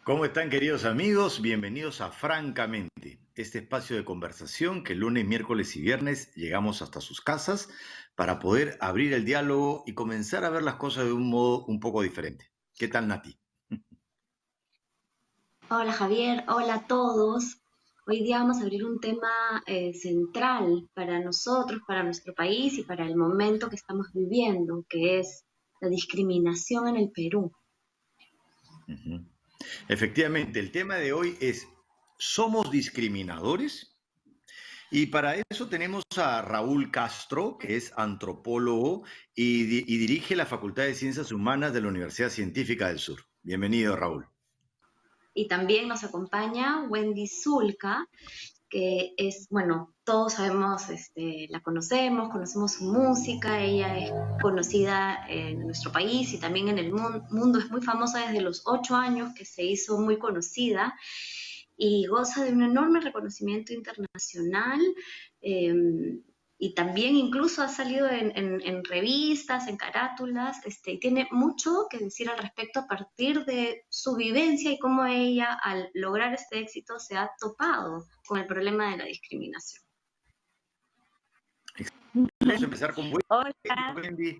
¿Cómo están, queridos amigos? Bienvenidos a Francamente, este espacio de conversación que lunes, miércoles y viernes llegamos hasta sus casas para poder abrir el diálogo y comenzar a ver las cosas de un modo un poco diferente. ¿Qué tal, Nati? Hola Javier, hola a todos. Hoy día vamos a abrir un tema central para nosotros, para nuestro país y para el momento que estamos viviendo, que es la discriminación en el Perú. Ujú. Efectivamente, el tema de hoy es ¿somos discriminadores? Y para eso tenemos a Raúl Castro, que es antropólogo y dirige la Facultad de Ciencias Humanas de la Universidad Científica del Sur. Bienvenido, Raúl. Y también nos acompaña Wendy Zulka, que es, bueno, todos sabemos, la conocemos, conocemos su música, ella es conocida en nuestro país y también en el mundo, es muy famosa desde los 8 años que se hizo muy conocida y goza de un enorme reconocimiento internacional. eh, y también incluso ha salido en revistas, en carátulas, y tiene mucho que decir al respecto a partir de su vivencia y cómo ella, al lograr este éxito, se ha topado con el problema de la discriminación. Vamos a empezar con Hola. Wendy.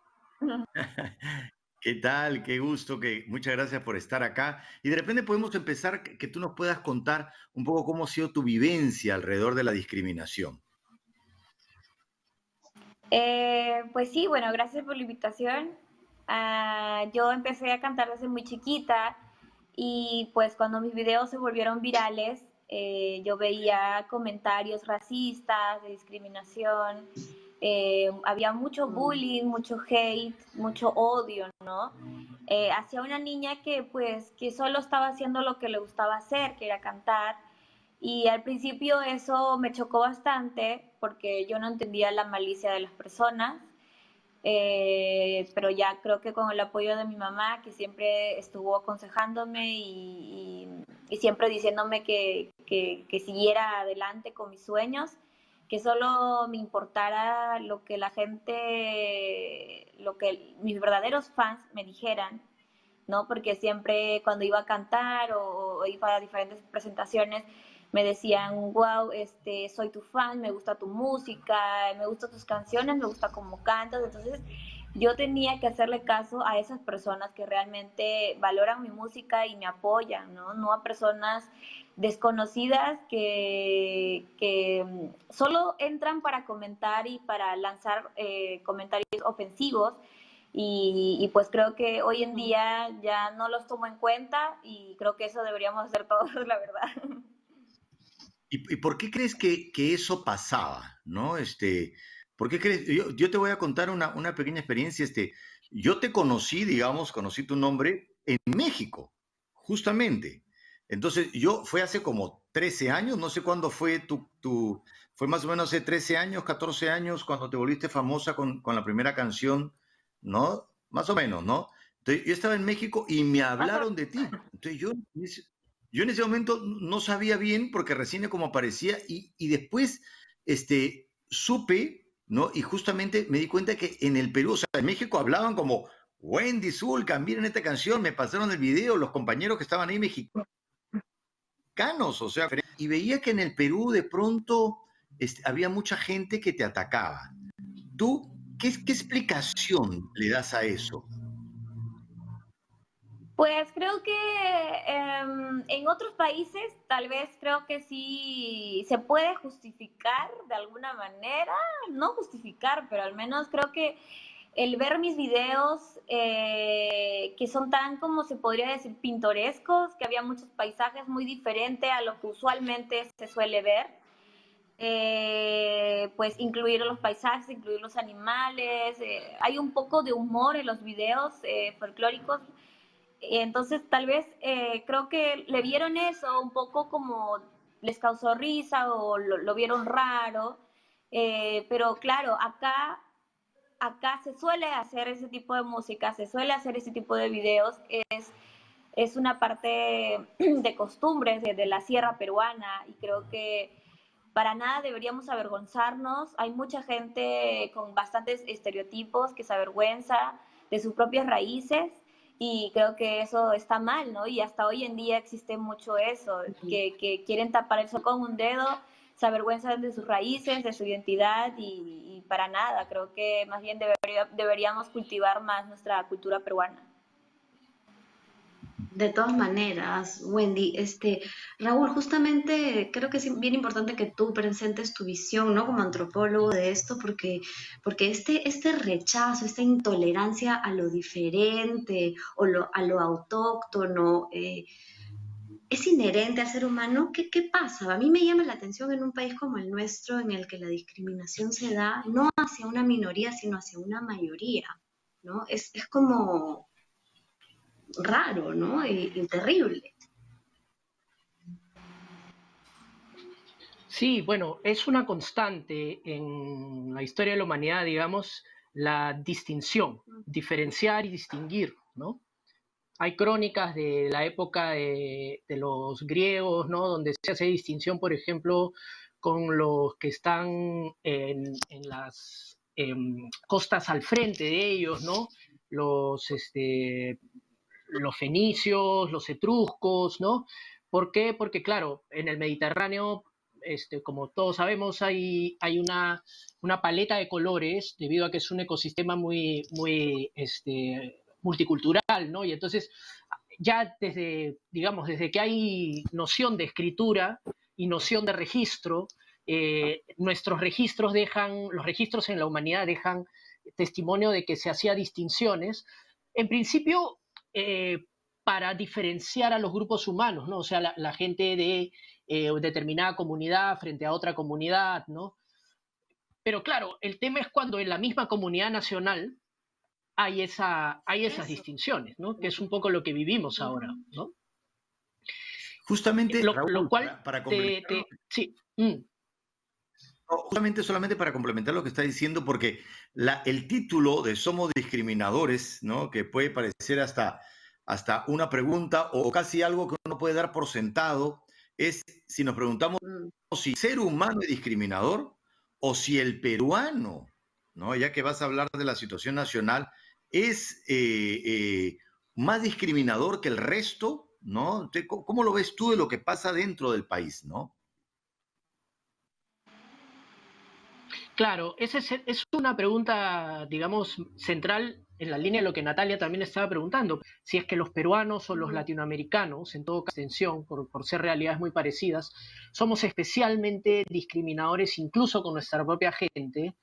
¿Qué tal? Qué gusto, muchas gracias por estar acá. Y de repente podemos empezar que tú nos puedas contar un poco cómo ha sido tu vivencia alrededor de la discriminación. Pues sí, bueno, gracias por la invitación. Yo empecé a cantar desde muy chiquita y pues cuando mis videos se volvieron virales, yo veía comentarios racistas, de discriminación, había mucho Mm. bullying, mucho hate, mucho odio, ¿no? Hacia una niña que pues que solo estaba haciendo lo que le gustaba hacer, que era cantar. Y al principio eso me chocó bastante porque yo no entendía la malicia de las personas, pero ya creo que con el apoyo de mi mamá, que siempre estuvo aconsejándome y siempre diciéndome que siguiera adelante con mis sueños, que solo me importara lo que la gente, lo que mis verdaderos fans me dijeran, ¿no? Porque siempre cuando iba a cantar o iba a diferentes presentaciones me decían, wow, soy tu fan, me gusta tu música, me gustan tus canciones, me gusta cómo cantas. Entonces yo tenía que hacerle caso a esas personas que realmente valoran mi música y me apoyan, ¿no? No a personas desconocidas que solo entran para comentar y para lanzar comentarios ofensivos y pues creo que hoy en día ya no los tomo en cuenta y creo que eso deberíamos hacer todos, la verdad. ¿Y por qué crees que eso pasaba? ¿No? ¿Por qué crees? Yo te voy a contar una pequeña experiencia. Yo te conocí, digamos, conocí tu nombre en México, justamente. Entonces, fue hace como 13 años, no sé cuándo fue fue más o menos hace 13 años, 14 años, cuando te volviste famosa con la primera canción, ¿no? Más o menos, ¿no? Entonces, yo estaba en México y me hablaron de ti. Entonces, yo en ese momento no sabía bien porque recién como aparecía y después supe, ¿no? Y justamente me di cuenta que en el Perú, o sea, en México hablaban como Wendy Zulka, miren esta canción, me pasaron el video, los compañeros que estaban ahí mexicanos, o sea, y veía que en el Perú de pronto había mucha gente que te atacaba. ¿Tú qué explicación le das a eso? Pues creo que en otros países tal vez creo que sí se puede justificar de alguna manera, no justificar, pero al menos creo que el ver mis videos que son tan como se podría decir pintorescos, que había muchos paisajes muy diferentes a lo que usualmente se suele ver, pues incluir los paisajes, incluir los animales, hay un poco de humor en los videos folclóricos, entonces tal vez creo que le vieron eso un poco como les causó risa o lo vieron raro, pero claro, acá se suele hacer ese tipo de música, se suele hacer ese tipo de videos, es una parte de costumbres de la sierra peruana y creo que para nada deberíamos avergonzarnos. Hay mucha gente con bastantes estereotipos que se avergüenza de sus propias raíces y creo que eso está mal, ¿no? Y hasta hoy en día existe mucho eso, que quieren tapar el sol con un dedo, se avergüenzan de sus raíces, de su identidad y para nada, creo que más bien deberíamos cultivar más nuestra cultura peruana. De todas maneras, Wendy, Raúl, justamente creo que es bien importante que tú presentes tu visión, ¿no? Como antropólogo de esto, porque este rechazo, esta intolerancia a lo diferente o a lo autóctono, es inherente al ser humano. ¿Qué pasa? A mí me llama la atención en un país como el nuestro, en el que la discriminación se da no hacia una minoría, sino hacia una mayoría, ¿no? Es como raro, ¿no? Y terrible. Sí, bueno, es una constante en la historia de la humanidad, digamos, la distinción, diferenciar y distinguir, ¿no? Hay crónicas de la época de los griegos, ¿no? Donde se hace distinción, por ejemplo, con los que están en las costas al frente de ellos, ¿no? Los, los fenicios, los etruscos, ¿no? ¿Por qué? Porque, claro, en el Mediterráneo, como todos sabemos, hay una paleta de colores debido a que es un ecosistema muy multicultural, ¿no? Y entonces, ya desde, digamos, desde que hay noción de escritura y noción de registro, nuestros registros los registros en la humanidad dejan testimonio de que se hacía distinciones. En principio, eh, para diferenciar a los grupos humanos, ¿no? O sea, la gente de determinada comunidad frente a otra comunidad, ¿no? Pero claro, el tema es cuando en la misma comunidad nacional hay esas distinciones, ¿no? Que es un poco lo que vivimos ahora, ¿no? Justamente, Lo Raúl, cual para complementar, sí. justamente solamente para complementar lo que está diciendo, porque el título de Somos discriminadores, ¿no? Que puede parecer hasta una pregunta o casi algo que uno puede dar por sentado, es si nos preguntamos si el ser humano es discriminador o si el peruano, ¿no? Ya que vas a hablar de la situación nacional, es más discriminador que el resto, ¿no? Entonces, ¿cómo lo ves tú de lo que pasa dentro del país, ¿no? Claro, esa es una pregunta, digamos, central en la línea de lo que Natalia también estaba preguntando. Si es que los peruanos o los latinoamericanos, en toda extensión, por ser realidades muy parecidas, somos especialmente discriminadores incluso con nuestra propia gente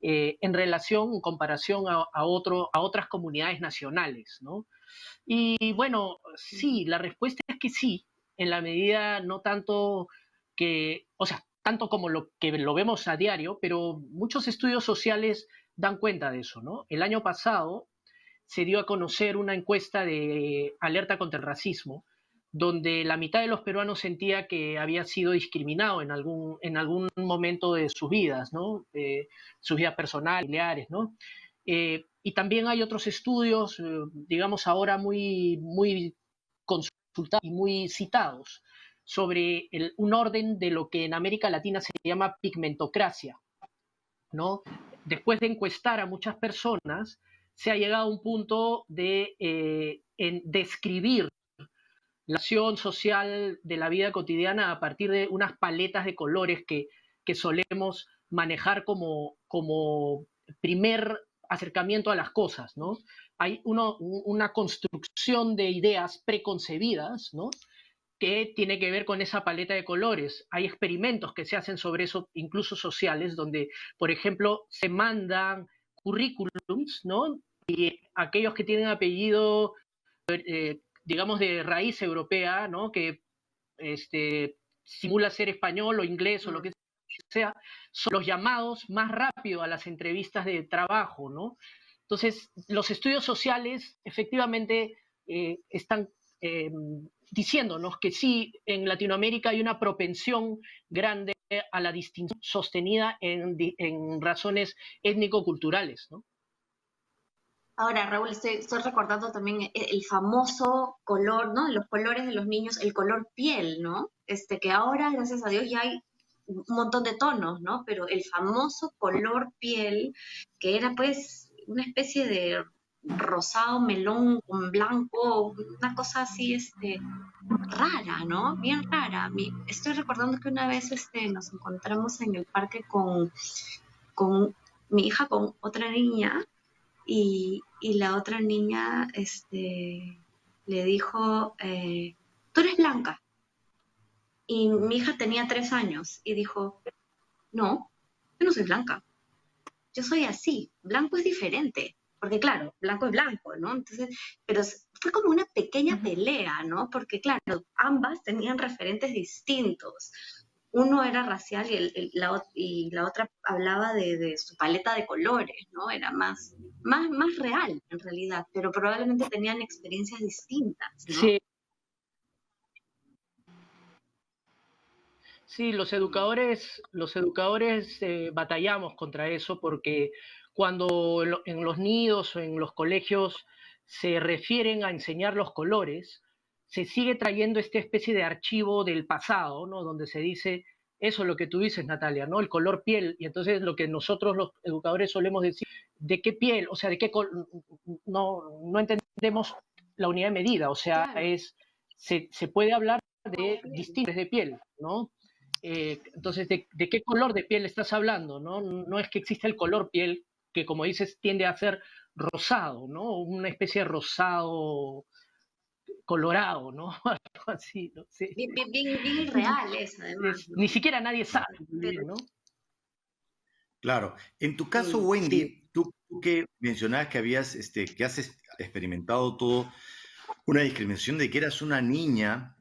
en relación, en comparación a otras comunidades nacionales, ¿no? Y bueno, sí, la respuesta es que sí, en la medida no tanto que, o sea, tanto como lo que lo vemos a diario, pero muchos estudios sociales dan cuenta de eso, ¿no? El año pasado se dio a conocer una encuesta de alerta contra el racismo, donde la mitad de los peruanos sentía que había sido discriminado en algún momento de sus vidas, ¿no? Sus vidas personales, familiares, ¿no? Y también hay otros estudios, digamos ahora muy consultados y muy citados, sobre un orden de lo que en América Latina se llama pigmentocracia, ¿no? Después de encuestar a muchas personas, se ha llegado a un punto de describir la acción social de la vida cotidiana a partir de unas paletas de colores que solemos manejar como primer acercamiento a las cosas, ¿no? Hay una construcción de ideas preconcebidas, ¿no? Que tiene que ver con esa paleta de colores. Hay experimentos que se hacen sobre eso, incluso sociales, donde, por ejemplo, se mandan currículums, ¿no? Y aquellos que tienen apellido, digamos, de raíz europea, ¿no? Que simula ser español o inglés o lo que sea, son los llamados más rápido a las entrevistas de trabajo, ¿no? Entonces, los estudios sociales efectivamente están diciéndonos que sí, en Latinoamérica hay una propensión grande a la distinción sostenida en razones étnico-culturales, ¿no? Ahora, Raúl, estoy recordando también el famoso color, ¿no? Los colores de los niños, el color piel, ¿no? Que ahora, gracias a Dios, ya hay un montón de tonos, ¿no? Pero el famoso color piel, que era pues una especie rosado melón con blanco, una cosa así, rara, ¿no? Bien rara. Estoy recordando que una vez nos encontramos en el parque con mi hija, con otra niña, y la otra niña le dijo, tú eres blanca. Y mi hija tenía 3 años y dijo, no, yo no soy blanca, yo soy así, blanco es diferente. Porque claro, blanco es blanco, ¿no? Entonces, pero fue como una pequeña pelea, ¿no? Porque claro, ambas tenían referentes distintos. Uno era racial y la otra hablaba de su paleta de colores, ¿no? Era más real en realidad, pero probablemente tenían experiencias distintas, ¿no? Sí, sí, los educadores batallamos contra eso porque cuando en los nidos o en los colegios se refieren a enseñar los colores, se sigue trayendo esta especie de archivo del pasado, ¿no? Donde se dice eso es lo que tú dices, Natalia, ¿no? El color piel. Y entonces lo que nosotros los educadores solemos decir, ¿de qué piel? O sea, ¿de qué no entendemos la unidad de medida, o sea, Claro, se puede hablar de distintos de piel, ¿no? Entonces, ¿de qué color de piel estás hablando? ¿No? No es que exista el color piel, que como dices tiende a ser rosado, ¿no? Una especie de rosado colorado, ¿no? Algo así, no sé. bien irreales además, Ni ¿no? siquiera nadie sabe, Pero ¿no? Claro. En tu caso, sí, Sí. Wendy, tú que mencionabas que que has experimentado todo una discriminación de que eras una niña,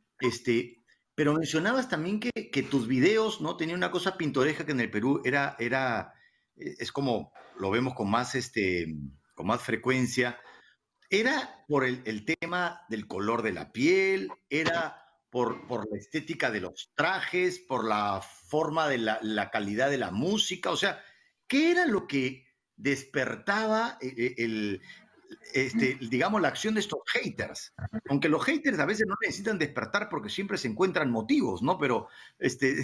pero mencionabas también que tus videos, ¿no? Tenían una cosa pintoresca que en el Perú es como lo vemos con más frecuencia. ¿Era por el tema del color de la piel? ¿Era por la estética de los trajes? ¿Por la forma de la calidad de la música? O sea, ¿qué era lo que despertaba digamos, la acción de estos haters? Aunque los haters a veces no necesitan despertar porque siempre se encuentran motivos, ¿no? Pero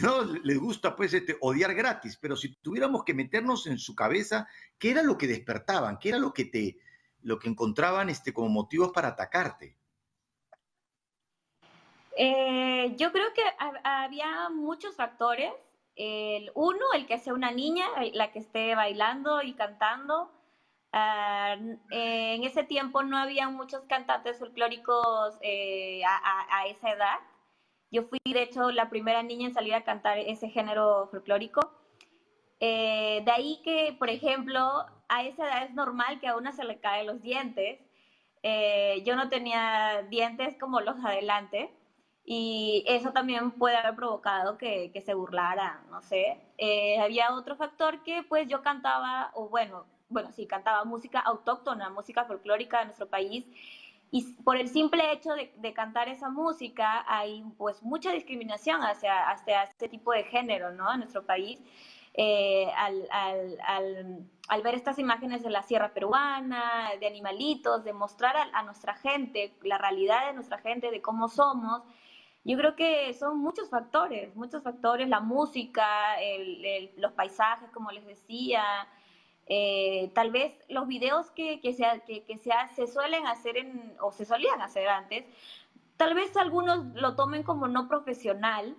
no les gusta pues odiar gratis. Pero si tuviéramos que meternos en su cabeza, ¿qué era lo que despertaban? ¿Qué era lo que encontraban como motivos para atacarte? Yo creo que había muchos factores. El que sea una niña, la que esté bailando y cantando. En ese tiempo no había muchos cantantes folclóricos a esa edad. Yo fui, de hecho, la primera niña en salir a cantar ese género folclórico. De ahí que, por ejemplo, a esa edad es normal que a una se le caen los dientes. Yo no tenía dientes como los adelante y eso también puede haber provocado que se burlara, no sé. Había otro factor que pues yo cantaba, o bueno, sí, cantaba música autóctona, música folclórica de nuestro país, y por el simple hecho de cantar esa música hay pues mucha discriminación hacia este tipo de género, ¿no? En nuestro país. Al ver estas imágenes de la sierra peruana, de animalitos, de mostrar a nuestra gente, la realidad de nuestra gente, de cómo somos, yo creo que son muchos factores, la música, los paisajes, como les decía, tal vez los videos se suelen hacer o se solían hacer antes, tal vez algunos lo tomen como no profesional,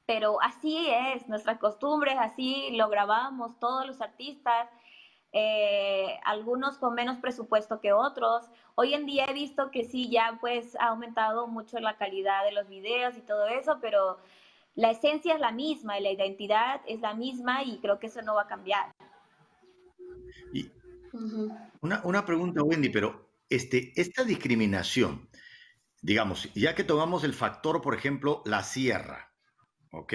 pero así es, nuestras costumbres, así lo grabábamos todos los artistas, algunos con menos presupuesto que otros. Hoy en día he visto que sí, ya pues ha aumentado mucho la calidad de los videos y todo eso, pero la esencia es la misma y la identidad es la misma y creo que eso no va a cambiar. Y ujú. una pregunta, Wendy, pero esta discriminación, digamos, ya que tomamos el factor, por ejemplo, la sierra, ¿ok?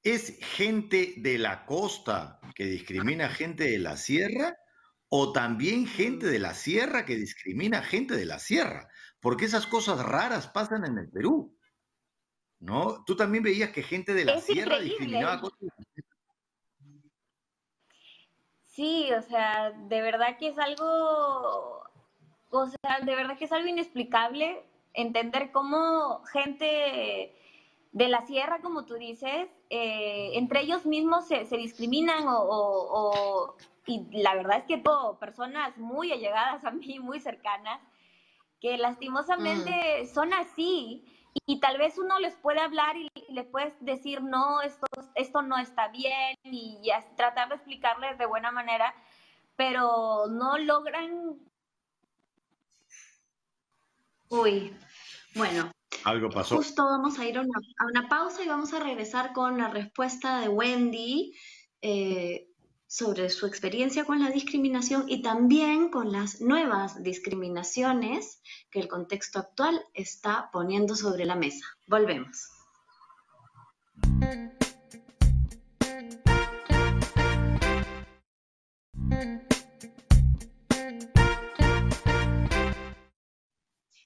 ¿Es gente de la costa que discrimina gente de la sierra o también gente de la sierra que discrimina gente de la sierra? Porque esas cosas raras pasan en el Perú, ¿no? Tú también veías que gente de la Es sierra increíble. discriminaba cosas. Sí, o sea, de verdad que es algo, o sea, de verdad que es algo inexplicable entender cómo gente de la sierra, como tú dices, entre ellos mismos se discriminan y la verdad es que tengo personas muy allegadas a mí, muy cercanas, que Mm. lastimosamente son así y tal vez uno les puede hablar y les puedes decir, no, esto no está bien y tratar de explicarles de buena manera, pero no logran. Uy, bueno, Algo pasó. justo vamos a ir a una pausa y vamos a regresar con la respuesta de Wendy eh, sobre su experiencia con la discriminación y también con las nuevas discriminaciones que el contexto actual está poniendo sobre la mesa. Volvemos.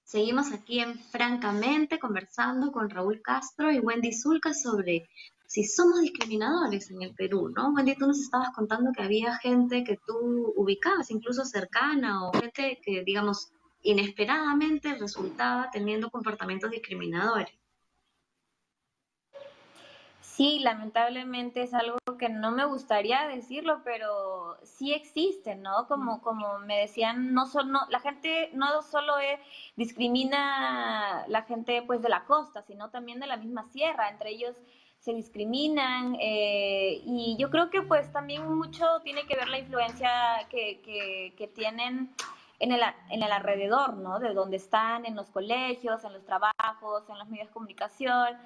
Seguimos aquí en Francamente conversando con Raúl Castro y Wendy Zulka sobre si somos discriminadores en el Perú, ¿no? Wendy, tú nos estabas contando que había gente que tú ubicabas, incluso cercana, o gente que, digamos, inesperadamente resultaba teniendo comportamientos discriminadores. Sí, lamentablemente es algo que no me gustaría decirlo, pero sí existe, ¿no? Como me decían, la gente no solo discrimina la gente pues de la costa, sino también de la misma sierra, entre ellos se discriminan y yo creo que pues también mucho tiene que ver la influencia que tienen en el alrededor, ¿no? De donde están, en los colegios, en los trabajos, en los medios de comunicación.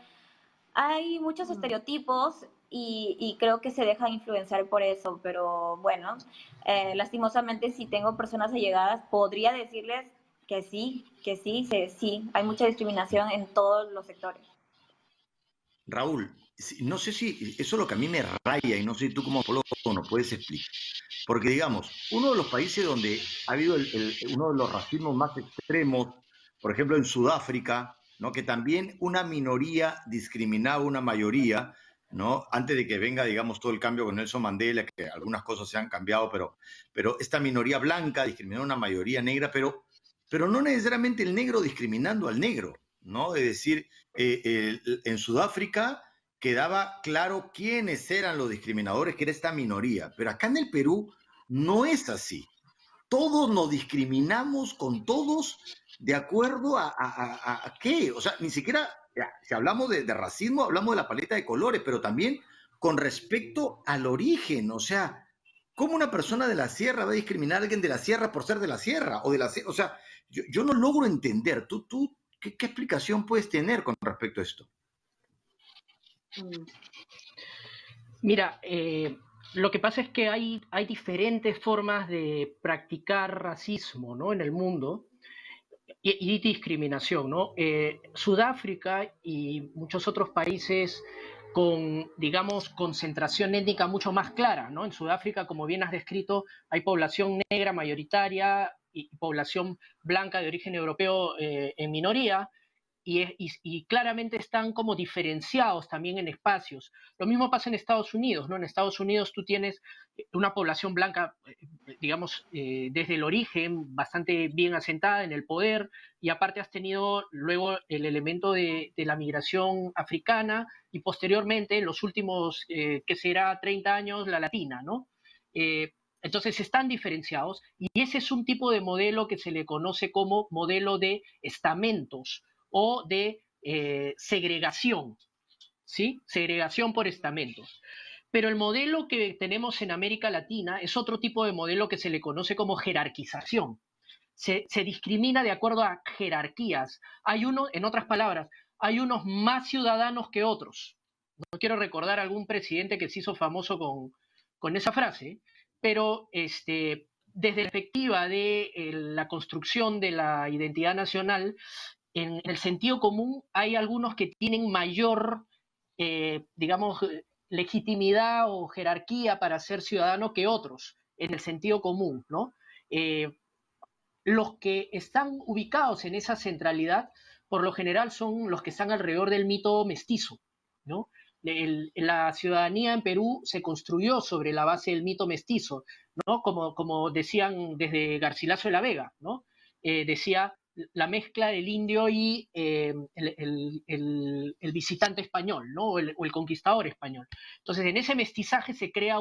Hay muchos Mm. estereotipos y creo que se dejan influenciar por eso, pero bueno, lastimosamente si tengo personas allegadas, podría decirles sí, hay mucha discriminación en todos los sectores. Raúl, no sé si eso es lo que a mí me raya y no sé tú como psicólogo nos puedes explicar. Porque, digamos, uno de los países donde ha habido uno de los racismos más extremos, por ejemplo, en Sudáfrica, ¿no? Que también una minoría discriminaba a una mayoría, ¿no? Antes de que venga, digamos, todo el cambio con Nelson Mandela, que algunas cosas se han cambiado, pero esta minoría blanca discriminó a una mayoría negra, pero no necesariamente el negro discriminando al negro, ¿no? Es decir, en Sudáfrica quedaba claro quiénes eran los discriminadores, que era esta minoría, pero acá en el Perú no es así. Todos nos discriminamos con todos de acuerdo a qué. O sea, ni siquiera, ya, si hablamos de racismo, hablamos de la paleta de colores, pero también con respecto al origen. O sea, ¿cómo una persona de la sierra va a discriminar a alguien de la sierra por ser de la sierra? O sea, yo no logro entender. ¿Tú qué explicación puedes tener con respecto a esto? Mm. Mira, lo que pasa es que hay diferentes formas de practicar racismo, ¿no? En el mundo y discriminación, ¿no? Sudáfrica y muchos otros países con, digamos, concentración étnica mucho más clara, ¿no? En Sudáfrica, como bien has descrito, hay población negra mayoritaria y población blanca de origen europeo en minoría, y claramente están como diferenciados también en espacios. Lo mismo pasa en Estados Unidos, ¿no? En Estados Unidos tú tienes una población blanca, digamos, desde el origen bastante bien asentada en el poder, y aparte has tenido luego el elemento de la migración africana y posteriormente, en los últimos, ¿qué será?, 30 años, la latina, ¿no? Entonces están diferenciados y ese es un tipo de modelo que se le conoce como modelo de estamentos o de segregación, ¿sí? Segregación por estamentos. Pero el modelo que tenemos en América Latina es otro tipo de modelo que se le conoce como jerarquización. Se discrimina de acuerdo a jerarquías. Hay uno, en otras palabras, hay unos más ciudadanos que otros. No quiero recordar algún presidente que se hizo famoso con esa frase, pero desde la perspectiva de la construcción de la identidad nacional, en el sentido común hay algunos que tienen mayor, digamos, legitimidad o jerarquía para ser ciudadano que otros, en el sentido común, ¿no? Los que están ubicados en esa centralidad, por lo general, son los que están alrededor del mito mestizo, ¿no? La ciudadanía en Perú se construyó sobre la base del mito mestizo, ¿no? Como decían desde Garcilaso de la Vega, ¿no? Decía la mezcla del indio y el visitante español, ¿no? O el conquistador español. Entonces, en ese mestizaje se crea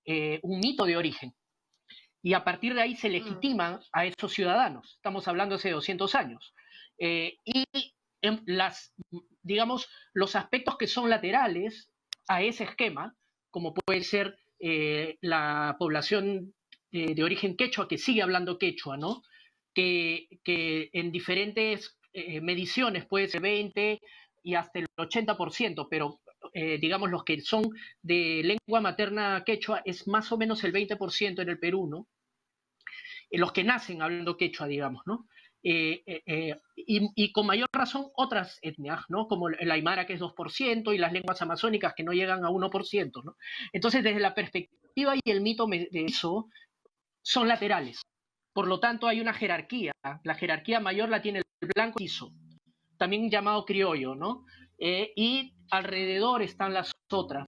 un mito de origen. Y a partir de ahí se legitiman a esos ciudadanos. Estamos hablando hace 200 años. Y digamos, los aspectos que son laterales a ese esquema, como puede ser la población de origen quechua, que sigue hablando quechua, ¿no? Que en diferentes mediciones puede ser 20 y hasta el 80%, pero digamos los que son de lengua materna quechua es más o menos el 20% en el Perú, ¿no? Los que nacen hablando quechua, digamos, ¿no? Y con mayor razón otras etnias, ¿no? Como el aymara, que es 2%, y las lenguas amazónicas, que no llegan a 1%, ¿no? Entonces, desde la perspectiva y el mito de eso, son laterales. Por lo tanto, hay una jerarquía. La jerarquía mayor la tiene el blanco mestizo, también llamado criollo, ¿no? Y alrededor están las otras.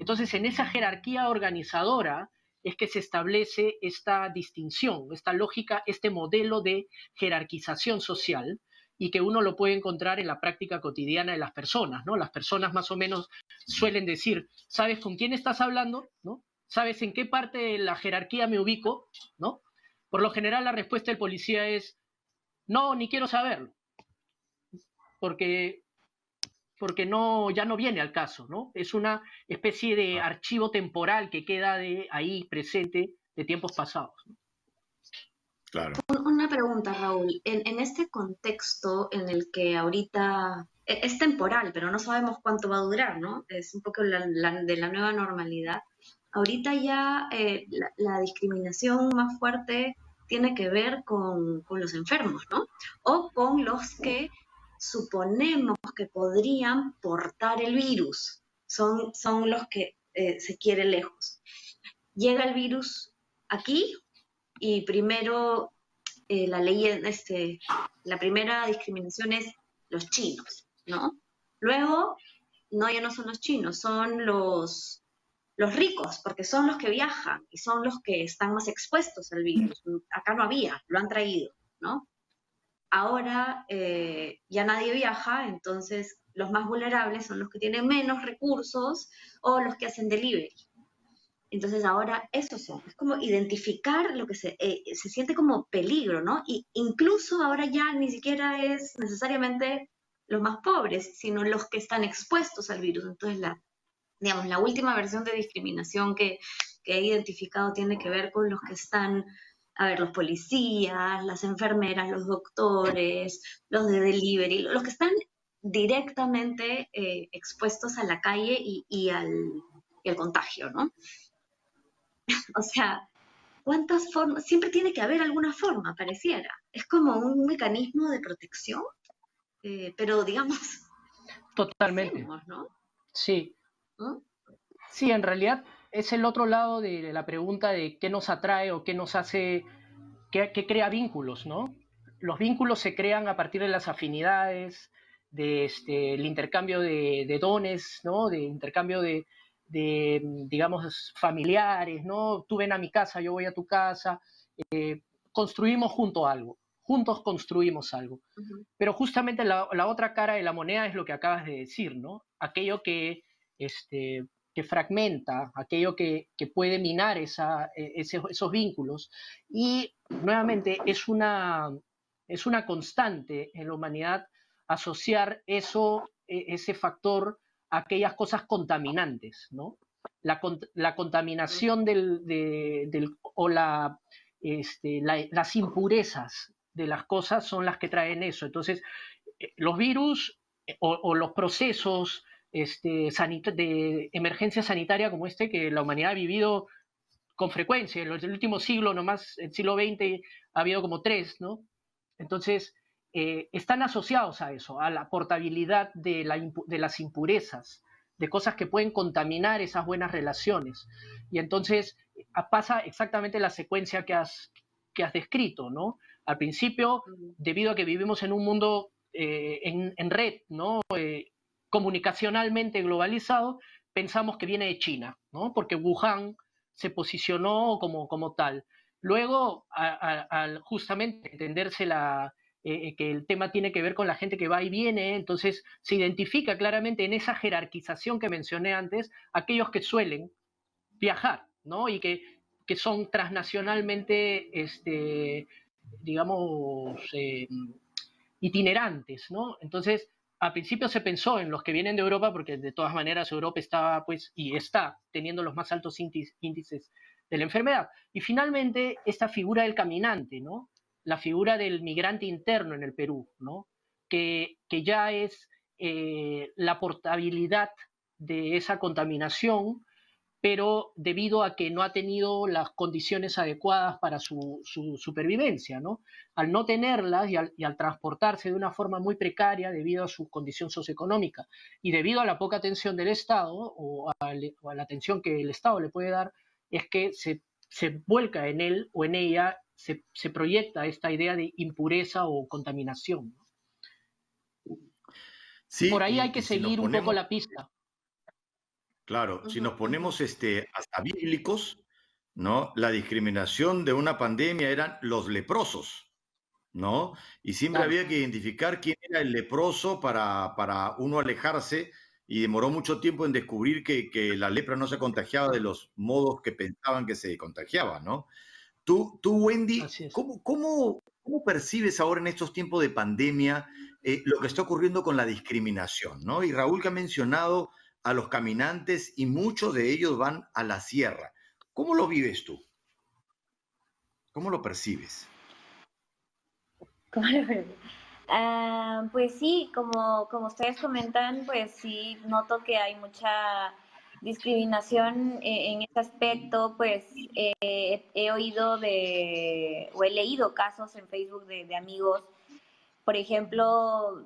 Entonces, en esa jerarquía organizadora es que se establece esta distinción, esta lógica, este modelo de jerarquización social, y que uno lo puede encontrar en la práctica cotidiana de las personas, ¿no? Las personas más o menos suelen decir, ¿sabes con quién estás hablando? ¿No? ¿Sabes en qué parte de la jerarquía me ubico? ¿No? Por lo general la respuesta del policía es, no, ni quiero saberlo, porque no, ya no viene al caso, ¿no? Es una especie de archivo temporal que queda de ahí presente de tiempos pasados, ¿no? Claro. Una pregunta, Raúl. En este contexto en el que ahorita es temporal, pero no sabemos cuánto va a durar, ¿no? Es un poco de la nueva normalidad. Ahorita ya la discriminación más fuerte tiene que ver con los enfermos, ¿no? O con los que suponemos que podrían portar el virus. Son los que se quiere lejos. Llega el virus aquí y primero la ley, la primera discriminación es los chinos, ¿no? Luego, no, ya no son los chinos, son los ricos, porque son los que viajan y son los que están más expuestos al virus. Acá no había, lo han traído, ¿no? Ahora ya nadie viaja, entonces los más vulnerables son los que tienen menos recursos o los que hacen delivery. Entonces ahora esos son, es como identificar lo que se siente como peligro, ¿no? Y incluso ahora ya ni siquiera es necesariamente los más pobres, sino los que están expuestos al virus. Entonces digamos, la última versión de discriminación que he identificado tiene que ver con los que están, a ver, los policías, las enfermeras, los doctores, los de delivery, los que están directamente expuestos a la calle y al contagio, ¿no? O sea, ¿cuántas formas? Siempre tiene que haber alguna forma, pareciera. Es como un mecanismo de protección, pero digamos, Totalmente. hacemos, ¿no? Sí. ¿No? Sí, en realidad es el otro lado de la pregunta de qué nos atrae o qué nos hace, qué crea vínculos, ¿no? Los vínculos se crean a partir de las afinidades, de el intercambio de dones, ¿no? De intercambio digamos, familiares, ¿no? Tú ven a mi casa, yo voy a tu casa, construimos juntos construimos algo. Uh-huh. Pero justamente la otra cara de la moneda es lo que acabas de decir, ¿no? Aquello que fragmenta, aquello que puede minar esos vínculos. Y nuevamente es una constante en la humanidad asociar ese factor a aquellas cosas contaminantes, ¿no? La contaminación o las impurezas de las cosas son las que traen eso. Entonces, los virus o los procesos de emergencia sanitaria como que la humanidad ha vivido con frecuencia. En el último siglo, nomás, el siglo XX, ha habido como 3, ¿no? Entonces, están asociados a eso, a la portabilidad de las impurezas, de cosas que pueden contaminar esas buenas relaciones. Y entonces pasa exactamente la secuencia que has descrito, ¿no? Al principio, debido a que vivimos en un mundo en red, ¿no? Comunicacionalmente globalizado, pensamos que viene de China, ¿no? Porque Wuhan se posicionó como tal. Luego, al justamente entenderse que el tema tiene que ver con la gente que va y viene, entonces se identifica claramente en esa jerarquización que mencioné antes aquellos que suelen viajar, ¿no? Y que son transnacionalmente, digamos, itinerantes, ¿no? Entonces, al principio se pensó en los que vienen de Europa, porque de todas maneras Europa estaba, pues, y está teniendo los más altos índices de la enfermedad. Y finalmente, esta figura del caminante, ¿no? La figura del migrante interno en el Perú, ¿no? Que ya es la portabilidad de esa contaminación, pero debido a que no ha tenido las condiciones adecuadas para su supervivencia, ¿no? Al no tenerlas y al transportarse de una forma muy precaria debido a su condición socioeconómica y debido a la poca atención del Estado o a la atención que el Estado le puede dar, es que se vuelca en él o en ella, se proyecta esta idea de impureza o contaminación, ¿no? Por Sí, ahí hay que y si nos seguir un poco ponemos, la pista. claro, si Ujú, nos ujú. ponemos hasta bíblicos, ¿no? La discriminación de una pandemia eran los leprosos, ¿no? Y siempre Claro. había que identificar quién era el leproso para uno alejarse, y demoró mucho tiempo en descubrir que la lepra no se contagiaba de los modos que pensaban que se contagiaba, ¿no? Tú, Wendy, Así es. ¿cómo percibes ahora en estos tiempos de pandemia lo que está ocurriendo con la discriminación, ¿no? Y Raúl que ha mencionado a los caminantes y muchos de ellos van a la sierra. ¿Cómo lo vives tú? ¿Cómo lo percibes? ¿Cómo le ves? Pues sí, como ustedes comentan, pues sí, noto que hay mucha discriminación en este aspecto, pues he oído o he leído casos en Facebook de amigos, por ejemplo,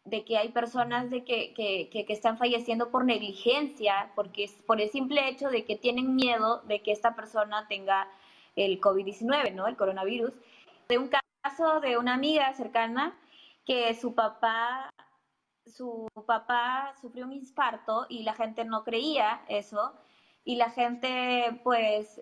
de que hay personas que están falleciendo por negligencia, porque es por el simple hecho de que tienen miedo de que esta persona tenga el COVID-19, ¿no? El coronavirus. De un caso de una amiga cercana que su papá sufrió un infarto y la gente no creía eso y la gente pues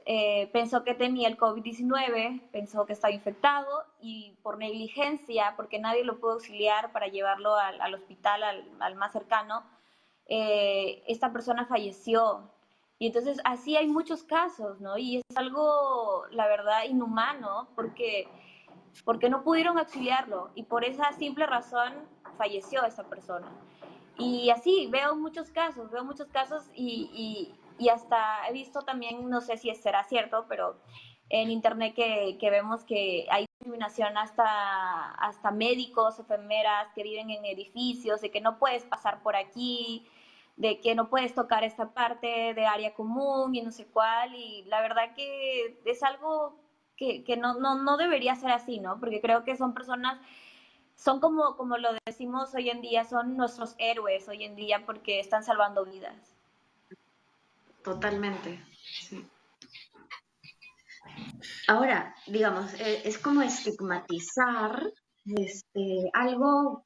pensó que tenía el COVID-19, pensó que estaba infectado y por negligencia, porque nadie lo pudo auxiliar para llevarlo al hospital, al más cercano, esta persona falleció. Y entonces así hay muchos casos, ¿no? Y es algo, la verdad, inhumano, porque no pudieron auxiliarlo y por esa simple razón falleció esa persona. Y así veo muchos casos y hasta he visto también, no sé si será cierto, pero en internet que vemos que hay discriminación hasta médicos, enfermeras que viven en edificios, de que no puedes pasar por aquí, de que no puedes tocar esta parte de área común y no sé cuál, y la verdad que es algo que no debería ser así, ¿no? Porque creo que son personas, son como lo decimos hoy en día, son nuestros héroes hoy en día porque están salvando vidas. Totalmente, sí. Ahora, digamos, es como estigmatizar algo,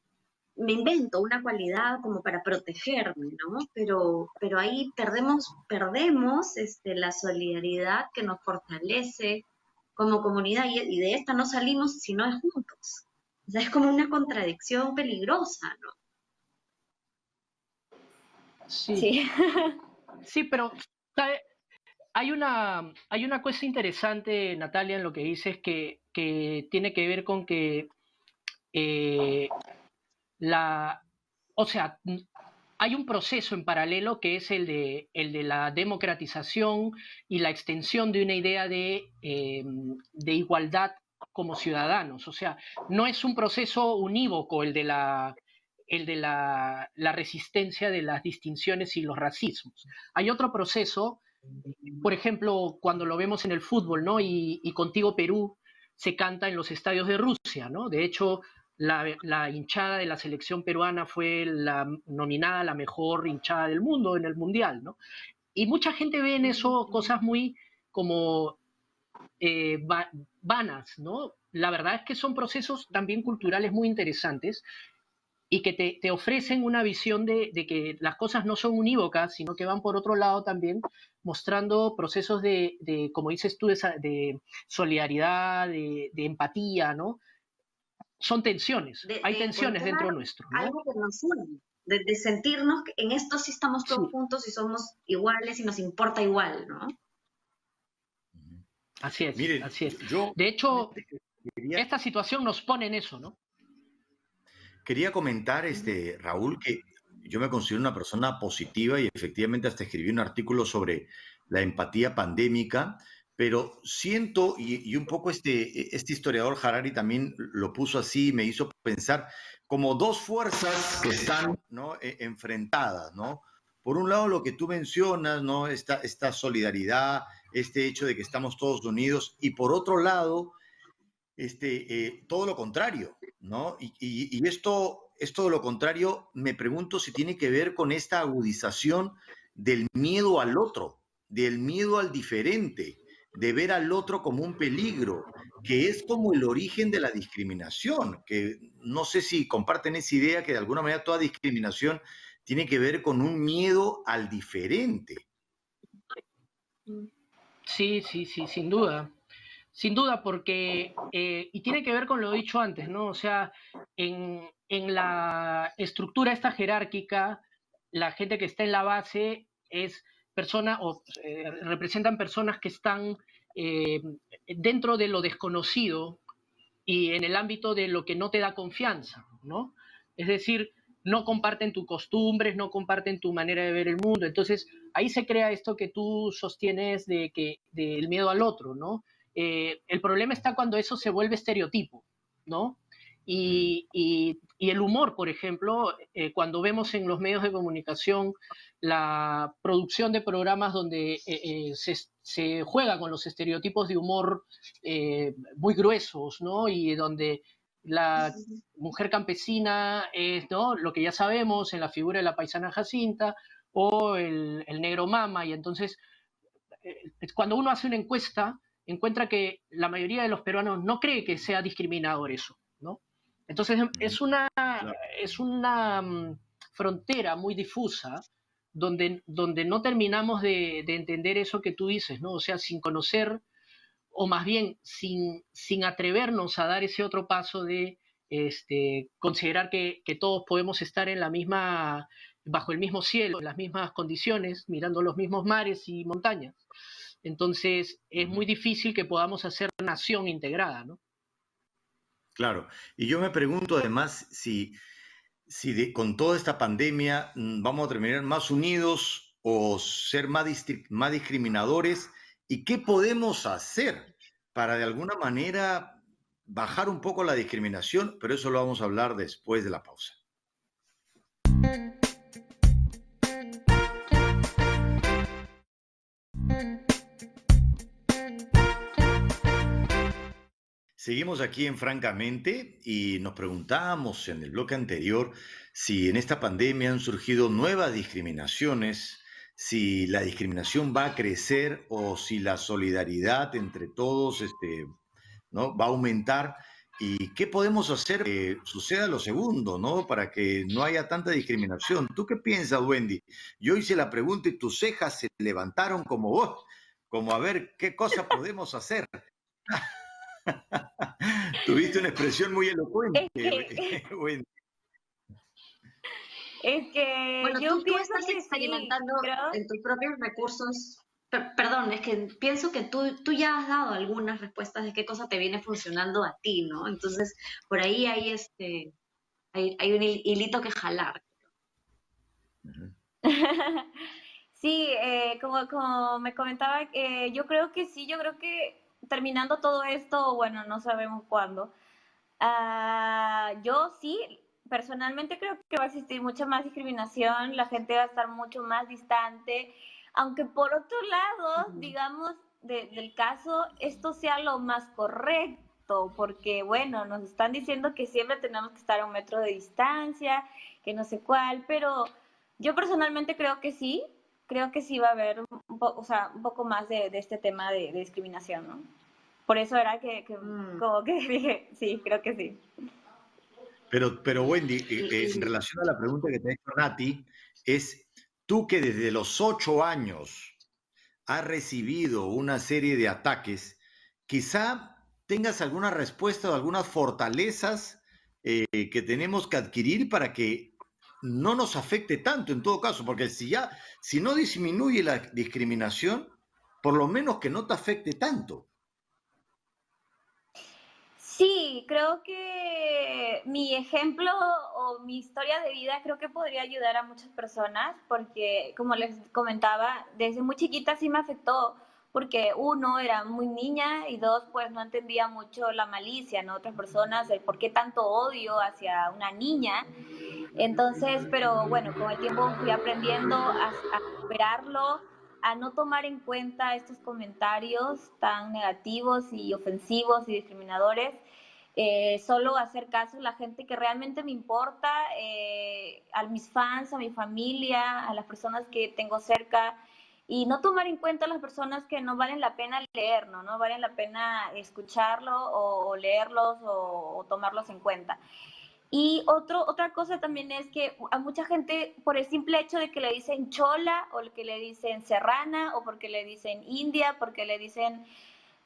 me invento una cualidad como para protegerme, ¿no? Pero ahí perdemos la solidaridad que nos fortalece como comunidad y de esta no salimos si no es juntos. O sea, es como una contradicción peligrosa, ¿no? Sí, Sí. sí, pero ¿sabe? Hay una cosa interesante, Natalia, en lo que dices que tiene que ver con que eh, la, o sea, hay un proceso en paralelo que es el de la democratización y la extensión de una idea de igualdad como ciudadanos. O sea, no es un proceso unívoco el de la resistencia de las distinciones y los racismos. Hay otro proceso, por ejemplo, cuando lo vemos en el fútbol, ¿no? Y Contigo Perú se canta en los estadios de Rusia, ¿no? De hecho, la hinchada de la selección peruana fue nominada la mejor hinchada del mundo en el Mundial, ¿no? Y mucha gente ve en eso cosas muy como vanas, ¿no? La verdad es que son procesos también culturales muy interesantes y que te ofrecen una visión de que las cosas no son unívocas, sino que van por otro lado también, mostrando procesos como dices tú, de solidaridad, de empatía, ¿no? Son tensiones, hay De tensiones encontrar dentro nuestro, ¿no? algo que nos une, de sentirnos que en esto sí estamos todos Sí, juntos y somos iguales y nos importa igual, ¿no? Así es, Miren, así es. yo De hecho, quería, esta situación nos pone en eso, ¿no? quería comentar, Ujú. Raúl, que yo me considero una persona positiva y efectivamente hasta escribí un artículo sobre la empatía pandémica, pero siento, y un poco este historiador Harari también lo puso así, me hizo pensar como dos fuerzas que están, ¿no? Enfrentadas, ¿no? Por un lado, lo que tú mencionas, ¿no? Esta solidaridad, este hecho de que estamos todos unidos, y por otro lado, todo lo contrario, ¿no? Y esto de lo contrario, me pregunto si tiene que ver con esta agudización del miedo al otro, del miedo al diferente, de ver al otro como un peligro, que es como el origen de la discriminación, que no sé si comparten esa idea que de alguna manera toda discriminación tiene que ver con un miedo al diferente. Sí, sí, sí, sin duda. Sin duda, porque, y tiene que ver con lo dicho antes, ¿no? O sea, en la estructura esta jerárquica, la gente que está en la base es persona o representan personas que están eh, dentro de lo desconocido y en el ámbito de lo que no te da confianza, ¿no? Es decir, no comparten tus costumbres, no comparten tu manera de ver el mundo. Entonces, ahí se crea esto que tú sostienes del miedo al otro, ¿no? El problema está cuando eso se vuelve estereotipo, ¿no? Y el humor, por ejemplo, cuando vemos en los medios de comunicación la producción de programas donde se juega con los estereotipos de humor muy gruesos, ¿no? Y donde la mujer campesina es, ¿no? Lo que ya sabemos en la figura de la paisana Jacinta o el negro mama, y entonces cuando uno hace una encuesta encuentra que la mayoría de los peruanos no cree que sea discriminador eso, ¿no? Entonces Claro. es una frontera muy difusa donde no terminamos de entender eso que tú dices, ¿no? O sea, sin conocer o más bien sin atrevernos a dar ese otro paso de considerar que todos podemos estar en la misma, bajo el mismo cielo, en las mismas condiciones, mirando los mismos mares y montañas. Entonces es muy difícil que podamos hacer nación integrada, ¿no? Claro. Y yo me pregunto además si con toda esta pandemia vamos a terminar más unidos o ser más discriminadores, y qué podemos hacer para de alguna manera bajar un poco la discriminación, pero eso lo vamos a hablar después de la pausa. Seguimos aquí en Francamente y nos preguntábamos en el bloque anterior si en esta pandemia han surgido nuevas discriminaciones, si la discriminación va a crecer o si la solidaridad entre todos, ¿no? va a aumentar, y qué podemos hacer para que suceda lo segundo, ¿no? Para que no haya tanta discriminación. ¿Tú qué piensas, Wendy? Yo hice la pregunta y tus cejas se levantaron como vos, como a ver qué cosa podemos hacer. Tuviste una expresión muy Es elocuente, que, Wendy. es que Bueno, yo tú pienso estás que sí, experimentando creo. en tus propios recursos. Perdón, es que pienso que tú ya has dado algunas respuestas de qué cosa te viene funcionando a ti, ¿no? Entonces, por ahí hay un hilito que jalar. Ujú. Sí, como me comentaba, yo creo que sí, yo creo que terminando todo esto, bueno, no sabemos cuándo. Yo sí, personalmente creo que va a existir mucha más discriminación, la gente va a estar mucho más distante, aunque por otro lado, Ujú. digamos, del caso, esto sea lo más correcto, porque bueno, nos están diciendo que siempre tenemos que estar a 1 metro de distancia, que no sé cuál, pero yo personalmente creo que sí va a haber o sea, un poco más de este tema de discriminación, ¿no? Por eso era Mm. como que dije, sí, creo que sí. Pero Wendy, en Y relación a la pregunta que te ha hecho Nati, es tú que desde los 8 años has recibido una serie de ataques, quizá tengas alguna respuesta o algunas fortalezas que tenemos que adquirir para que no nos afecte tanto en todo caso, porque si no disminuye la discriminación, por lo menos que no te afecte tanto. Sí, creo que mi ejemplo o mi historia de vida creo que podría ayudar a muchas personas porque, como les comentaba, desde muy chiquita sí me afectó porque uno, era muy niña y dos, pues no entendía mucho la malicia, ¿no? Otras personas, el por qué tanto odio hacia una niña. Entonces, pero bueno, con el tiempo fui aprendiendo a superarlo, a no tomar en cuenta estos comentarios tan negativos y ofensivos y discriminadores, solo hacer caso a la gente que realmente me importa, a mis fans, a mi familia, a las personas que tengo cerca, y no tomar en cuenta a las personas que no valen la pena leer, no, no valen la pena escucharlo o leerlos o tomarlos en cuenta. Y otra cosa también es que a mucha gente, por el simple hecho de que le dicen chola, o que le dicen serrana, o porque le dicen india, porque le dicen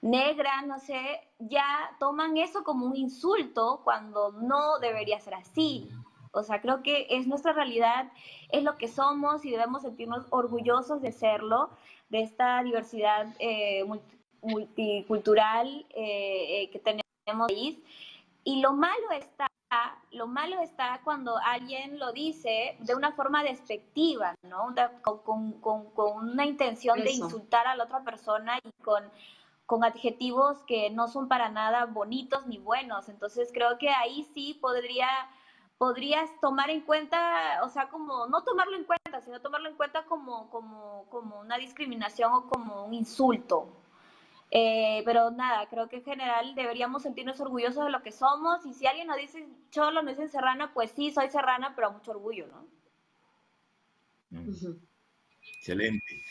negra, no sé, ya toman eso como un insulto cuando no debería ser así. O sea, creo que es nuestra realidad, es lo que somos y debemos sentirnos orgullosos de serlo, de esta diversidad multicultural que tenemos en el país. Y lo malo está cuando alguien lo dice de una forma despectiva, ¿no? Con una intención de Eso. insultar a la otra persona y con adjetivos que no son para nada bonitos ni buenos. Entonces creo que ahí sí podrías tomar en cuenta, o sea, como no tomarlo en cuenta, sino tomarlo en cuenta como una discriminación o como un insulto. Pero nada, creo que en general deberíamos sentirnos orgullosos de lo que somos, y si alguien nos dice cholo, nos dice serrana, pues sí, soy serrana, pero a mucho orgullo, ¿no? Ujú. Excelente.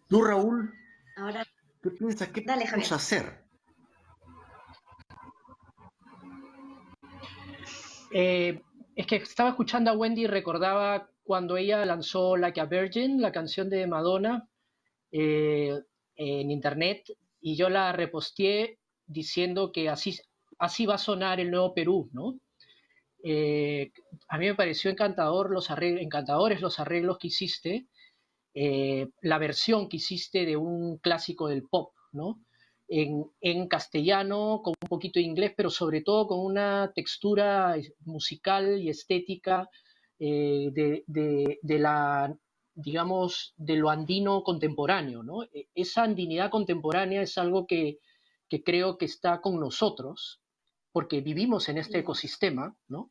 Tú, Raúl, Ahora, ¿qué piensas? ¿Qué dale, podemos Javier. hacer? Es que estaba escuchando a Wendy y recordaba cuando ella lanzó Like a Virgin, la canción de Madonna, eh, en internet, y yo la reposteé diciendo que así va a sonar el nuevo Perú, ¿no? Eh, a mí me pareció encantadores los arreglos que hiciste, la versión que hiciste de un clásico del pop, ¿no? En castellano, con un poquito de inglés, pero sobre todo con una textura musical y estética de la, digamos, de lo andino contemporáneo, ¿no? Esa andinidad contemporánea es algo que creo que está con nosotros, porque vivimos en este ecosistema, ¿no?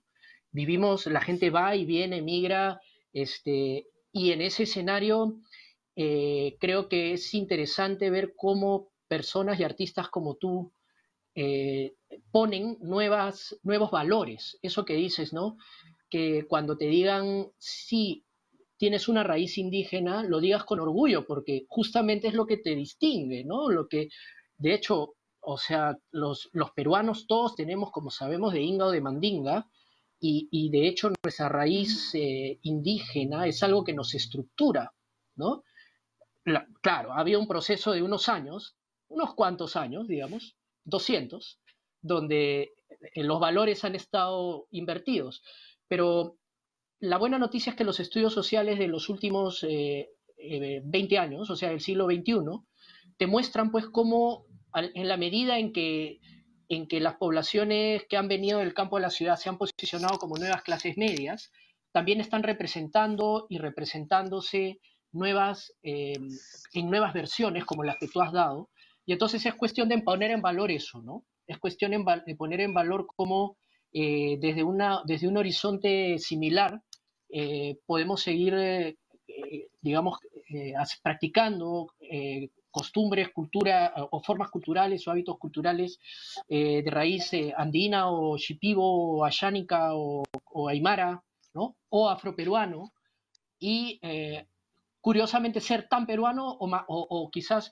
Vivimos, la gente va y viene, migra, y en ese escenario creo que es interesante ver cómo personas y artistas como tú eh, ponen nuevos valores. Eso que dices, ¿no? Que cuando te digan, sí, tienes una raíz indígena, lo digas con orgullo, porque justamente es lo que te distingue, ¿no? Lo que, de hecho, o sea, los peruanos todos tenemos, como sabemos, de Inga o de Mandinga, y de hecho nuestra raíz indígena es algo que nos estructura, ¿no? Claro, había un proceso de unos años, unos cuantos años, digamos, 200, donde los valores han estado invertidos, pero la buena noticia es que los estudios sociales de los últimos 20 años, o sea, del siglo XXI, te muestran pues cómo en la medida en que las poblaciones que han venido del campo a la ciudad se han posicionado como nuevas clases medias, también están representando y representándose en nuevas versiones como las que tú has dado. Y entonces es cuestión de poner en valor eso, ¿no? Es cuestión de poner en valor cómo desde un horizonte similar podemos seguir, digamos, practicando costumbres, cultura o formas culturales o hábitos culturales de raíz andina o shipibo o ayánica o aymara, ¿no? O afroperuano, y curiosamente ser tan peruano o quizás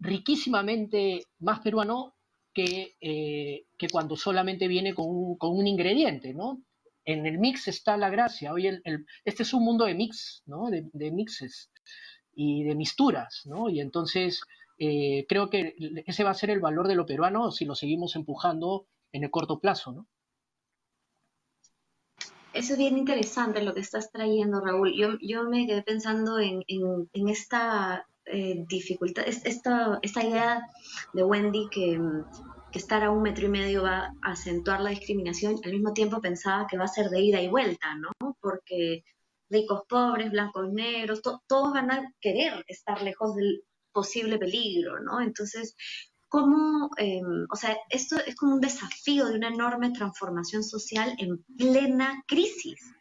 riquísimamente más peruano que cuando solamente viene con un ingrediente, ¿no? En el mix está la gracia. Hoy este es un mundo de mix, ¿no? De mixes y de misturas, ¿no? Y entonces creo que ese va a ser el valor de lo peruano si lo seguimos empujando en el corto plazo, ¿no? Eso es bien interesante lo que estás trayendo, Raúl. Yo me quedé pensando en esta dificultad, esta idea de Wendy que estar a 1,5 metros va a acentuar la discriminación, al mismo tiempo pensaba que va a ser de ida y vuelta, ¿no? Porque ricos, pobres, blancos, negros, todos van a querer estar lejos del posible peligro, ¿no? Entonces, ¿cómo, o sea, esto es como un desafío de una enorme transformación social en plena crisis?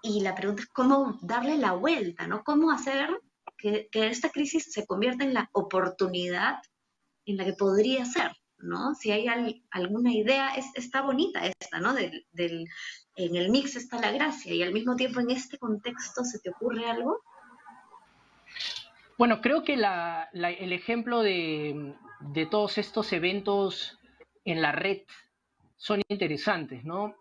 Y la pregunta es cómo darle la vuelta, ¿no? ¿Cómo hacer que esta crisis se convierta en la oportunidad en la que podría ser, ¿no? Si hay alguna idea, está bonita esta, ¿no? En el mix está la gracia y al mismo tiempo en este contexto se te ocurre algo. Bueno, creo que el ejemplo de todos estos eventos en la red son interesantes, ¿no?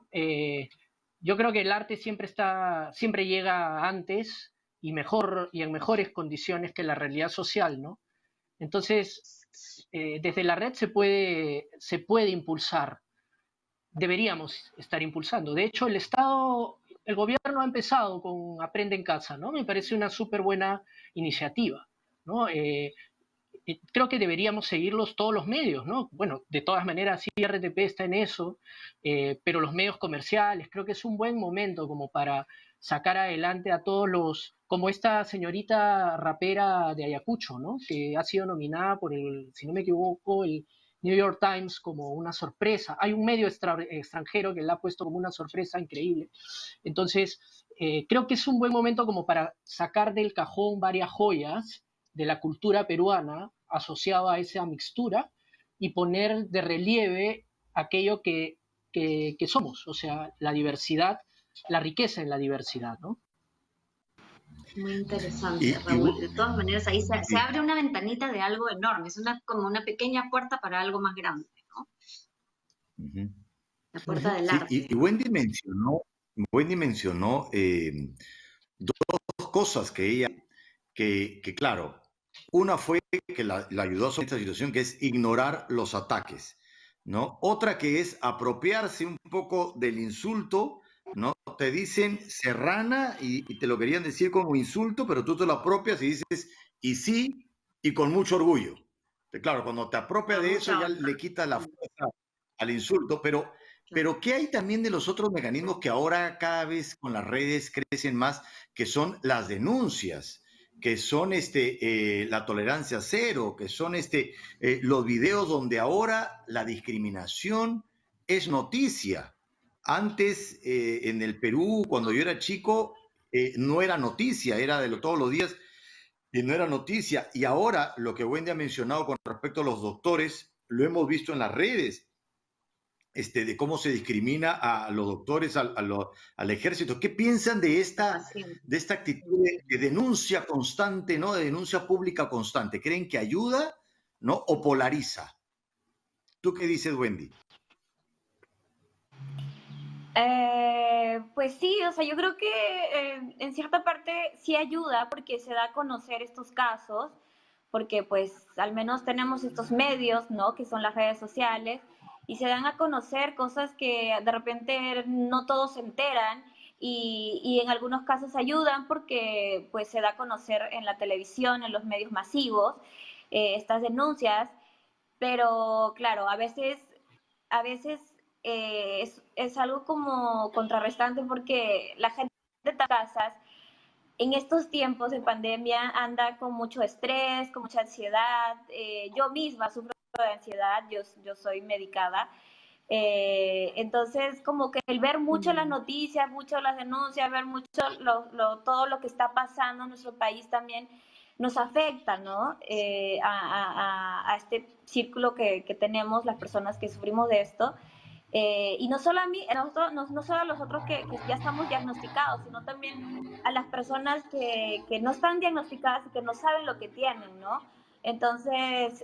Yo creo que el arte siempre llega antes y mejor y en mejores condiciones que la realidad social, ¿no? Entonces, desde la red se puede impulsar, deberíamos estar impulsando. De hecho, el gobierno ha empezado con Aprende en Casa, ¿no? Me parece una súper buena iniciativa, ¿no? Creo que deberíamos seguirlos todos los medios, ¿no? Bueno, de todas maneras, sí, RTP está en eso, pero los medios comerciales, creo que es un buen momento como para sacar adelante a todos como esta señorita rapera de Ayacucho, ¿no? Que ha sido nominada por si no me equivoco, el New York Times como una sorpresa. Hay un medio extranjero que la ha puesto como una sorpresa increíble. Entonces, creo que es un buen momento como para sacar del cajón varias joyas de la cultura peruana asociada a esa mixtura y poner de relieve aquello que somos, o sea, la diversidad, la riqueza en la diversidad, ¿no? Muy interesante, Y, Raúl. De todas maneras, ahí se abre una ventanita de algo enorme, es como una pequeña puerta para algo más grande, ¿no? ujú. La puerta del Sí, arte. y Wendy mencionó dos cosas que ella, que claro, una fue que la ayudó a esta situación, que es ignorar los ataques, ¿no? Otra que es apropiarse un poco del insulto, ¿no? Te dicen serrana y te lo querían decir como insulto, pero tú te lo apropias y dices, y sí, y con mucho orgullo. Claro, cuando te apropias Con de eso mucha ya honra. le quitas la fuerza al insulto, Claro. ¿qué hay también de los otros mecanismos que ahora cada vez con las redes crecen más, que son las denuncias, que son la tolerancia cero, que son los videos donde ahora la discriminación es noticia? Antes, en el Perú, cuando yo era chico, no era noticia, era todos los días y no era noticia. Y ahora, lo que Wendy ha mencionado con respecto a los doctores, lo hemos visto en las redes, de cómo se discrimina a los doctores, al ejército. ¿Qué piensan Así. de esta actitud de denuncia constante, ¿no? De denuncia pública constante? ¿Creen que ayuda, ¿no? O polariza? ¿Tú qué dices, Wendy? Pues sí, o sea, yo creo que en cierta parte sí ayuda porque se da a conocer estos casos, porque pues al menos tenemos estos medios, ¿no? Que son las redes sociales, y se dan a conocer cosas que de repente no todos se enteran y en algunos casos ayudan porque pues se da a conocer en la televisión, en los medios masivos, estas denuncias, pero claro, a veces es algo como contrarrestante porque la gente de casas en estos tiempos de pandemia anda con mucho estrés, con mucha ansiedad. Yo misma sufro de ansiedad, yo soy medicada. Entonces, como que el ver mucho las noticias, mucho las denuncias, ver mucho todo lo que está pasando en nuestro país también nos afecta, ¿no? A este círculo que tenemos las personas que sufrimos de esto. Y no solo a mí, no solo a los otros que ya estamos diagnosticados, sino también a las personas que no están diagnosticadas y que no saben lo que tienen, ¿no? Entonces,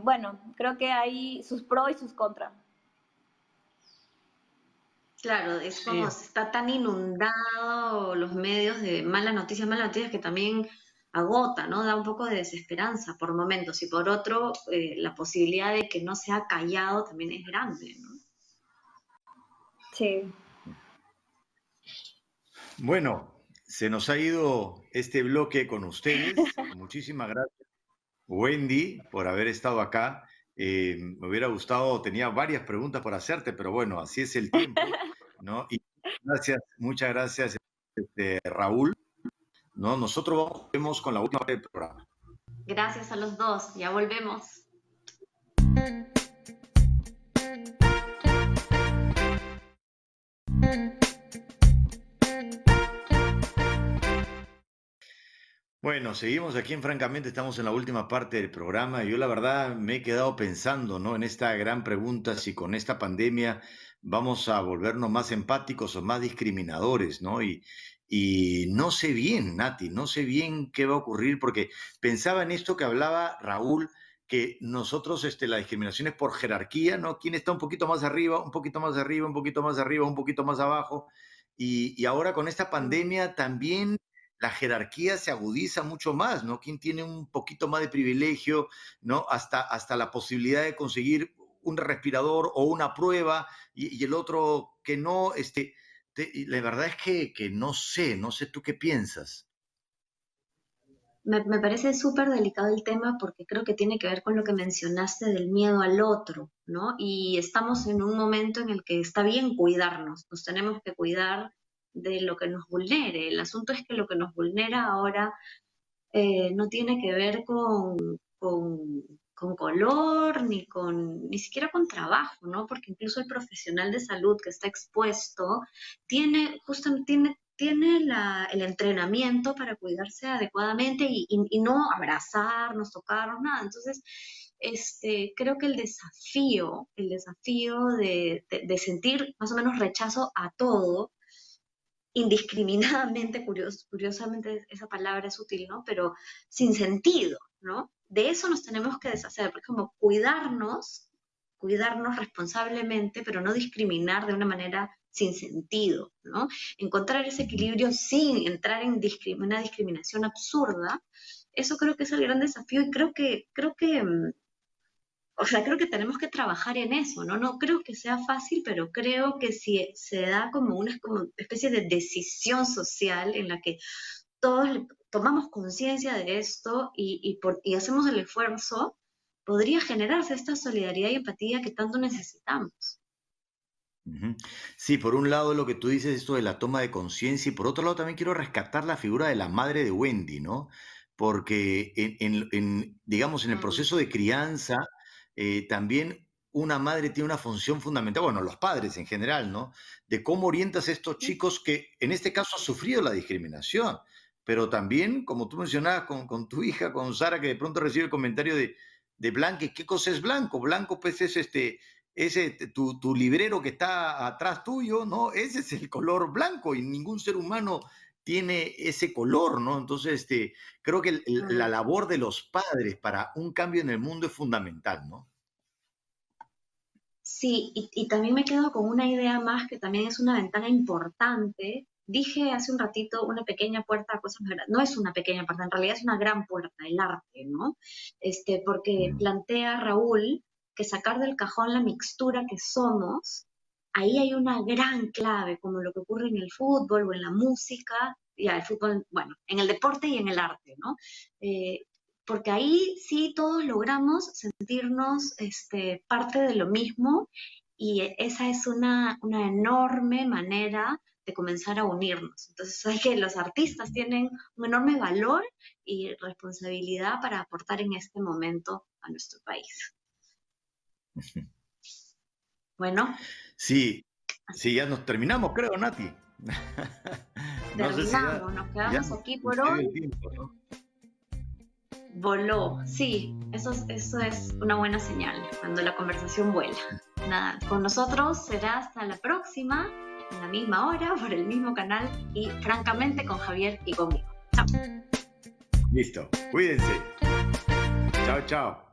bueno, creo que hay sus pros y sus contras. Claro, es Sí. como está tan inundado los medios de malas noticias que también agota, ¿no? Da un poco de desesperanza por momentos y por otro, la posibilidad de que no sea callado también es grande, ¿no? Sí. Bueno, se nos ha ido este bloque con ustedes. Muchísimas gracias, Wendy, por haber estado acá. Me hubiera gustado, tenía varias preguntas por hacerte, pero bueno, así es el tiempo, ¿no? Y gracias, muchas gracias, Raúl, ¿no? Nosotros vamos con la última parte del programa. Gracias a los dos, ya volvemos. Bueno, seguimos aquí en Francamente, estamos en la última parte del programa. Yo la verdad me he quedado pensando, ¿no? En esta gran pregunta, si con esta pandemia vamos a volvernos más empáticos o más discriminadores, ¿no? Y no sé bien, Nati, no sé bien qué va a ocurrir, porque pensaba en esto que hablaba Raúl, que nosotros, la discriminación es por jerarquía, ¿no? ¿Quién está un poquito más arriba, un poquito más arriba, un poquito más arriba, un poquito más abajo? Y ahora con esta pandemia también la jerarquía se agudiza mucho más, ¿no? Quien tiene un poquito más de privilegio, ¿no? Hasta la posibilidad de conseguir un respirador o una prueba y el otro que no, la verdad es que no sé tú qué piensas. Me parece súper delicado el tema porque creo que tiene que ver con lo que mencionaste del miedo al otro, ¿no? Y estamos en un momento en el que está bien cuidarnos, nos tenemos que cuidar de lo que nos vulnere. El asunto es que lo que nos vulnera ahora no tiene que ver con color, ni siquiera con trabajo, ¿no? Porque incluso el profesional de salud que está expuesto tiene el entrenamiento para cuidarse adecuadamente y no abrazarnos, tocarnos, nada. Entonces, creo que el desafío de sentir más o menos rechazo a todo, indiscriminadamente, curiosamente esa palabra es útil, ¿no? Pero sin sentido, ¿no? De eso nos tenemos que deshacer, porque como cuidarnos responsablemente, pero no discriminar de una manera sin sentido, ¿no? Encontrar ese equilibrio sin entrar en una discriminación absurda, eso creo que es el gran desafío y creo que tenemos que trabajar en eso, ¿no? No creo que sea fácil, pero creo que si se da como como especie de decisión social en la que todos tomamos conciencia de esto y hacemos el esfuerzo, podría generarse esta solidaridad y empatía que tanto necesitamos. Ujú. Sí, por un lado lo que tú dices, esto de la toma de conciencia, y por otro lado también quiero rescatar la figura de la madre de Wendy, ¿no? Porque digamos, en el Mm, proceso de crianza, también una madre tiene una función fundamental, bueno, los padres en general, ¿no? De cómo orientas a estos chicos que en este caso han sufrido la discriminación, pero también, como tú mencionabas con tu hija, con Sara, que de pronto recibe el comentario de Blanca, ¿qué cosa es blanco? Blanco, pues es tu librero que está atrás tuyo, ¿no? Ese es el color blanco y ningún ser humano tiene ese color, ¿no? Entonces, creo que la mm. labor de los padres para un cambio en el mundo es fundamental, ¿no? Sí, y también me quedo con una idea más que también es una ventana importante. Dije hace un ratito una pequeña puerta a cosas más grandes. No es una pequeña puerta, en realidad es una gran puerta, el arte, ¿no? Porque Mm. plantea Raúl que sacar del cajón la mixtura que somos, ahí hay una gran clave, como lo que ocurre en el fútbol o en la música, ya el fútbol, bueno, en el deporte y en el arte, ¿no? Eh, Porque ahí sí todos logramos sentirnos parte de lo mismo y esa es una enorme manera de comenzar a unirnos. Entonces, hay que los artistas tienen un enorme valor y responsabilidad para aportar en este momento a nuestro país. Bueno, Sí, sí, ya nos terminamos, creo, Nati. No sé si ya, terminamos, nos ya quedamos aquí nos por dio el hoy. tiempo, ¿no? Voló, sí, eso es una buena señal, cuando la conversación vuela. Nada, con nosotros será hasta la próxima, en la misma hora, por el mismo canal y francamente con Javier y conmigo. Chao. Listo, cuídense. Chao, chao.